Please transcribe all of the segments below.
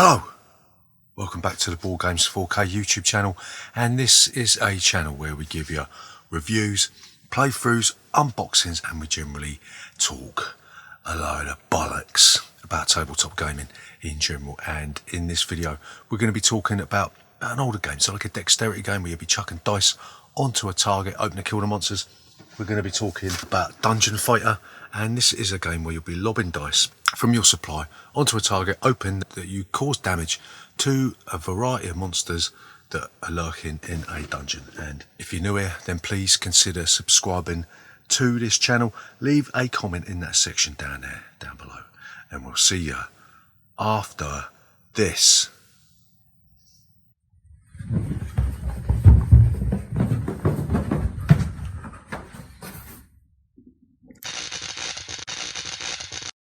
Hello, welcome back to the Boardgames 4K YouTube channel, and this is a channel where we give you reviews, playthroughs, unboxings, and we generally talk a load of bollocks about tabletop gaming in general. And in this video we're going to be talking about an older game, so like a dexterity game where you'll be chucking dice onto a target, hoping to kill the monsters. We're going to be talking about Dungeon Fighter, and this is a game where you'll be lobbing dice from your supply onto a target, hoping that you cause damage to a variety of monsters that are lurking in a dungeon. And if you're new here, then please consider subscribing to this channel. Leave a comment in that section down there, down below, and we'll see you after this.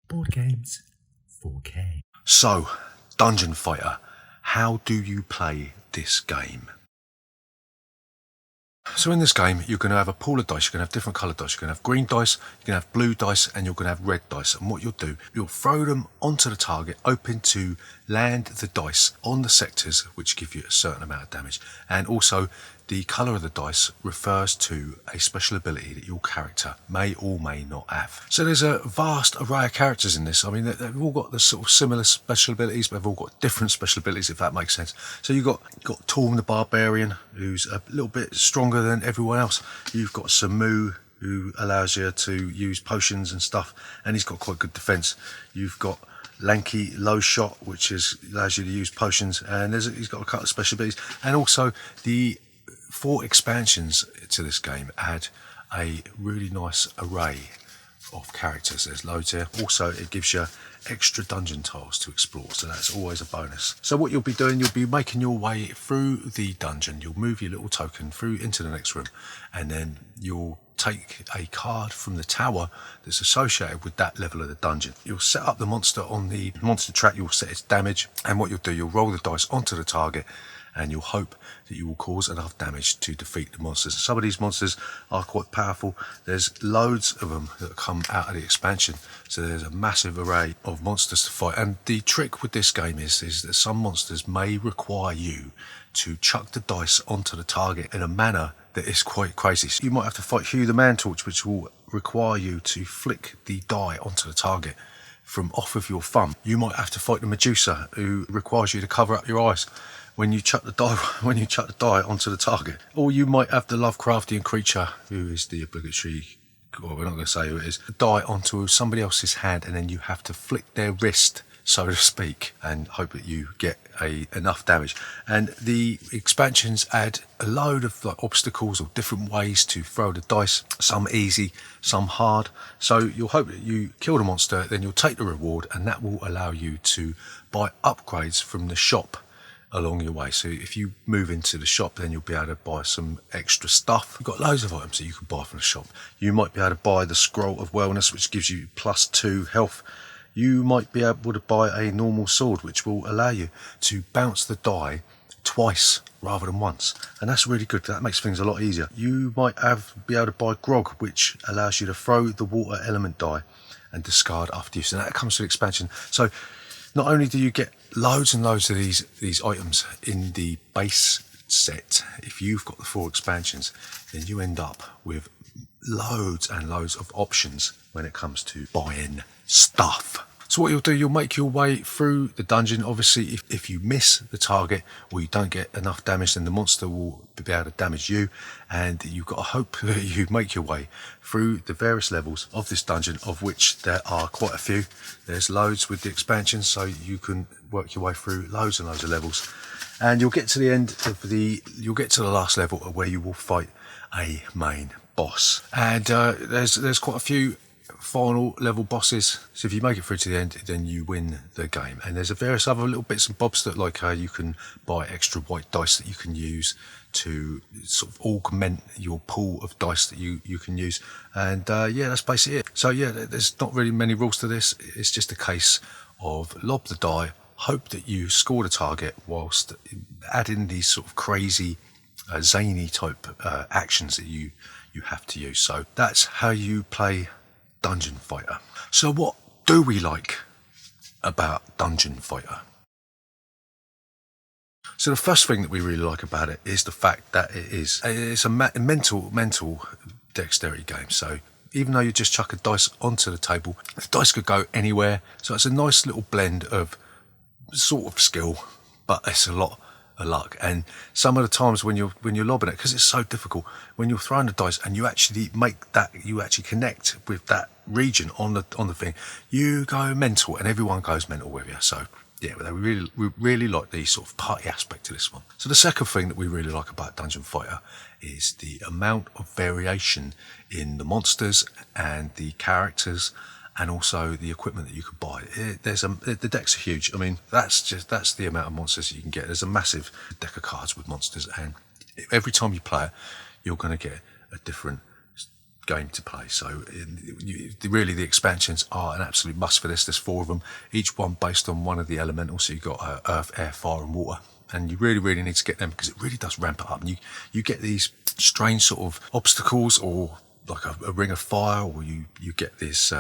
Boardgames 4K. So, Dungeon Fighter, how do you play this game? So in this game, you're going to have a pool of dice. You're going to have different coloured dice. You're going to have green dice, you're going to have blue dice, and you're going to have red dice. And what you'll do, you'll throw them onto the target, hoping to land the dice on the sectors which give you a certain amount of damage. And also, the colour of the dice refers to a special ability that your character may or may not have. So there's a vast array of characters in this. I mean, they've all got the sort of similar special abilities, but they've all got different special abilities, if that makes sense. So you've got Torm the Barbarian, who's a little bit stronger than everyone else. You've got Samu, who allows you to use potions and stuff, and he's got quite good defence. You've got Lanky Low Shot, which allows you to use potions, and he's got a couple of special abilities. And also the 4 expansions to this game add a really nice array of characters. There's loads here. Also, it gives you extra dungeon tiles to explore, so that's always a bonus. So what you'll be doing, you'll be making your way through the dungeon. You'll move your little token through into the next room, and then you'll take a card from the tower that's associated with that level of the dungeon. You'll set up the monster on the monster track. You'll set its damage, and what you'll do, you'll roll the dice onto the target, and you'll hope that you will cause enough damage to defeat the monsters. Some of these monsters are quite powerful. There's loads of them that come out of the expansion, so there's a massive array of monsters to fight. And the trick with this game is that some monsters may require you to chuck the dice onto the target in a manner that is quite crazy. So you might have to fight Hugh the Man-Torch, which will require you to flick the die onto the target from off of your thumb. You might have to fight the Medusa, who requires you to cover up your eyes when you chuck the die onto the target. Or you might have the Lovecraftian creature, who is the obligatory, well, we're not going to say who it is, die onto somebody else's hand, and then you have to flick their wrist, so to speak, and hope that you get enough damage. And the expansions add a load of obstacles or different ways to throw the dice, some easy, some hard. So you'll hope that you kill the monster, then you'll take the reward, and that will allow you to buy upgrades from the shop along your way. So if you move into the shop, then you'll be able to buy some extra stuff. You've got loads of items that you can buy from the shop. You might be able to buy the Scroll of Wellness, which gives you +2 health. You might be able to buy a normal sword, which will allow you to bounce the die twice rather than once, and that's really good. That makes things a lot easier. You might be able to buy Grog, which allows you to throw the water element die and discard after use, and that comes with expansion. So not only do you get loads and loads of these items in the base set, if you've got the 4 expansions, then you end up with loads and loads of options when it comes to buying stuff. So what you'll do, you'll make your way through the dungeon. Obviously, if you miss the target or you don't get enough damage, then the monster will be able to damage you, and you've got to hope that you make your way through the various levels of this dungeon, of which there are quite a few. There's loads with the expansions, so you can work your way through loads and loads of levels, and you'll get to the end of you'll get to the last level where you will fight a main boss. And there's quite a few final level bosses, so if you make it through to the end, then you win the game. And there's various other little bits and bobs that, like, you can buy extra white dice that you can use to sort of augment your pool of dice that you can use. And yeah, that's basically it. So yeah, there's not really many rules to this. It's just a case of lob the die, hope that you score the target, whilst adding these sort of crazy zany type actions that you have to use. So that's how you play Dungeon Fighter. So what do we like about Dungeon Fighter? So the first thing that we really like about it is the fact that it's a mental dexterity game. So even though you just chuck a dice onto the table, the dice could go anywhere. So it's a nice little blend of sort of skill, but it's a lot of luck. And some of the times when you're lobbing it, because it's so difficult, when you're throwing the dice and you actually connect with that region on the thing, you go mental, and everyone goes mental with you. So yeah, we really like the sort of party aspect to this one. So the second thing that we really like about Dungeon Fighter is the amount of variation in the monsters and the characters, and also the equipment that you could buy. The decks are huge. I mean, that's the amount of monsters you can get. There's a massive deck of cards with monsters, and every time you play it, you're going to get a different game to play. So really the expansions are an absolute must for this. There's 4 of them, each one based on one of the elementals. So you've got earth, air, fire and water, and you really need to get them, because it really does ramp it up. And you get these strange sort of obstacles, or like a ring of fire, or you get these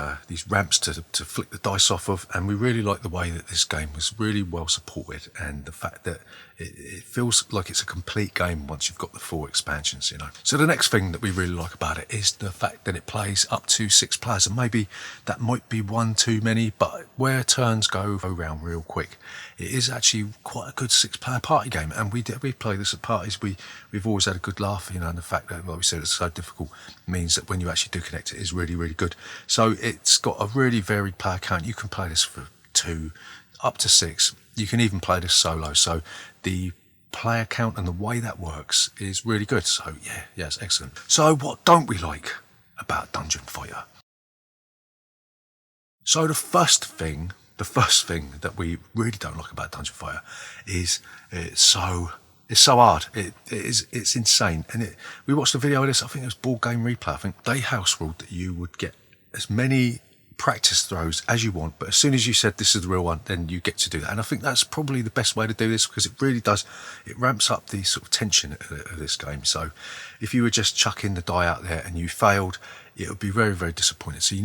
ramps to flick the dice off of. And we really like the way that this game was really well supported, and the fact that it feels like it's a complete game once you've got the 4 expansions, you know. So the next thing that we really like about it is the fact that it plays up to 6 players, and maybe that might be one too many, but where turns go around real quick, it is actually quite a good 6-player party game. And we play this at parties. We've always had a good laugh, you know, and the fact that, like we said, it's so difficult means that when you actually do connect, it is really good. So it's got a really varied player count. You can play this for 2 up to 6. You can even play this solo. So the player count and the way that works is really good. So yeah, it's excellent. So what don't we like about Dungeon Fighter? So the first thing that we really don't like about Dungeon Fighter is it's so hard. It's insane. And we watched a video of this. I think it was Board Game Replay. I think they house ruled that you would get as many practice throws as you want, but as soon as you said this is the real one, then you get to do that. And I think that's probably the best way to do this, because it really does, it ramps up the sort of tension of this game. So if you were just chucking the die out there and you failed, it would be very disappointing. So you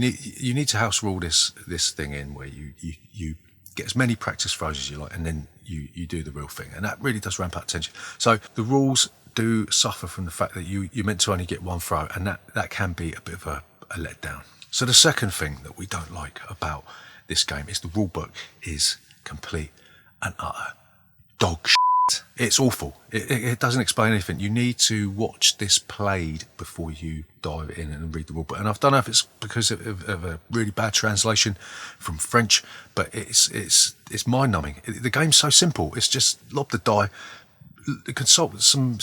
need to house rule this thing in, where you get as many practice throws as you like, and then you do the real thing, and that really does ramp up tension. So the rules do suffer from the fact that you're meant to only get 1 throw, and that can be a bit of a letdown. So the second thing that we don't like about this game is the rulebook is complete and utter dog shit. It's awful. It doesn't explain anything. You need to watch this played before you dive in and read the rulebook. And I don't know if it's because of a really bad translation from French, but it's mind-numbing. The game's so simple. It's just lob the die, consult some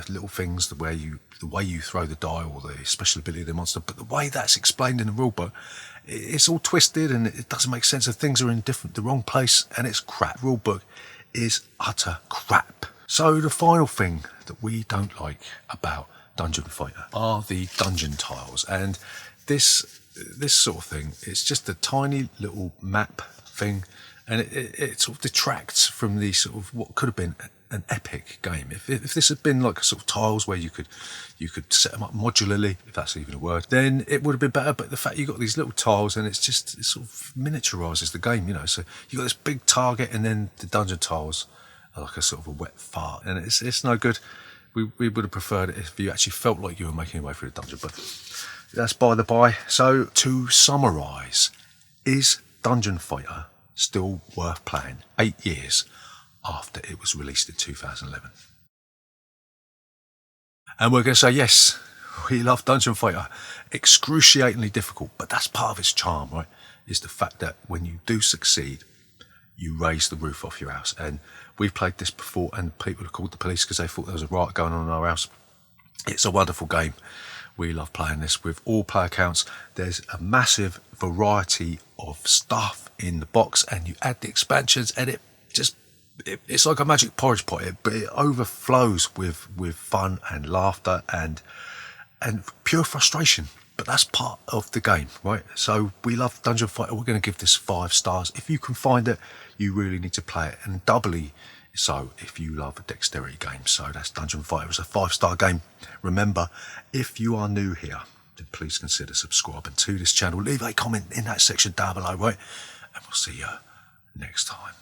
little things, the way you throw the die, or the special ability of the monster, but the way that's explained in the rulebook, it's all twisted and it doesn't make sense, and things are in the wrong place, and it's crap. Rulebook is utter crap. So the final thing that we don't like about Dungeon Fighter are the dungeon tiles, and this sort of thing, it's just a tiny little map thing, and it sort of detracts from the sort of what could have been an epic game. If this had been like a sort of tiles where you could set them up modularly, if that's even a word, then it would have been better. But the fact you've got these little tiles, and it sort of miniaturises the game, you know. So you've got this big target, and then the dungeon tiles are like a sort of a wet fart, and it's no good. We would have preferred it if you actually felt like you were making your way through the dungeon, but that's by the by. So to summarise, is Dungeon Fighter still worth playing 8 years after it was released in 2011? And we're going to say yes, we love Dungeon Fighter. Excruciatingly difficult, but that's part of its charm, right? Is the fact that when you do succeed, you raise the roof off your house. And we've played this before, and people have called the police because they thought there was a riot going on in our house. It's a wonderful game. We love playing this with all player counts. There's a massive variety of stuff in the box, and you add the expansions, and it's like a magic porridge pot, but it overflows with fun and laughter and pure frustration. But that's part of the game, right? So we love Dungeon Fighter. We're going to give this 5 stars. If you can find it, you really need to play it, and doubly so if you love a dexterity game. So that's Dungeon Fighter. It's a 5-star game. Remember, if you are new here, then please consider subscribing to this channel. Leave a comment in that section down below, right? And we'll see you next time.